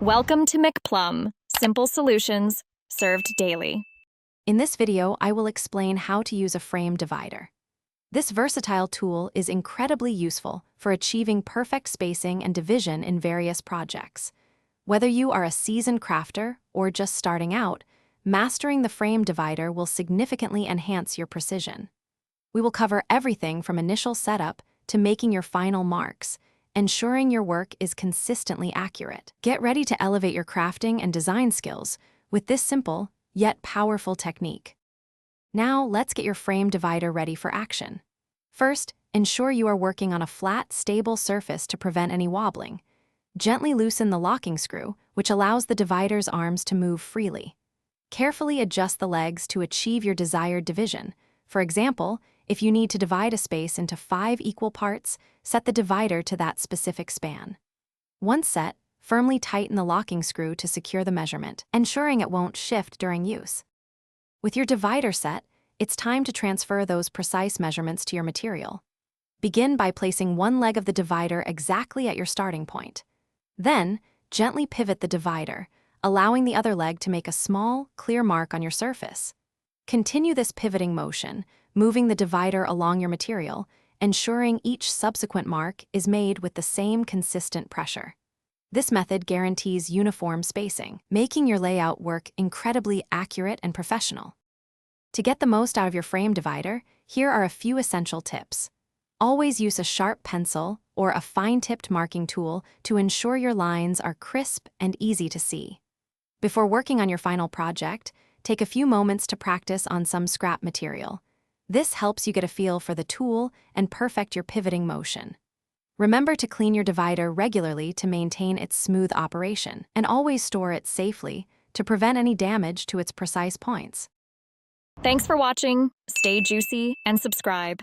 Welcome to McPlum, simple solutions served daily. In this video, I will explain how to use a frame divider. This versatile tool is incredibly useful for achieving perfect spacing and division in various projects. Whether you are a seasoned crafter or just starting out, mastering the frame divider will significantly enhance your precision. We will cover everything from initial setup to making your final marks, ensuring your work is consistently accurate. Get ready to elevate your crafting and design skills with this simple yet powerful technique. Now, let's get your frame divider ready for action. First, ensure you are working on a flat, stable surface to prevent any wobbling. Gently loosen the locking screw, which allows the divider's arms to move freely. Carefully adjust the legs to achieve your desired division. For example, if you need to divide a space into 5 equal parts, set the divider to that specific span. Once set, firmly tighten the locking screw to secure the measurement, ensuring it won't shift during use. With your divider set, it's time to transfer those precise measurements to your material. Begin by placing one leg of the divider exactly at your starting point. Then, gently pivot the divider, allowing the other leg to make a small, clear mark on your surface. Continue this pivoting motion, moving the divider along your material, ensuring each subsequent mark is made with the same consistent pressure. This method guarantees uniform spacing, making your layout work incredibly accurate and professional. To get the most out of your frame divider, here are a few essential tips. Always use a sharp pencil or a fine-tipped marking tool to ensure your lines are crisp and easy to see. Before working on your final project, take a few moments to practice on some scrap material. This helps you get a feel for the tool and perfect your pivoting motion. Remember to clean your divider regularly to maintain its smooth operation, and always store it safely to prevent any damage to its precise points. Thanks for watching. Stay juicy and subscribe.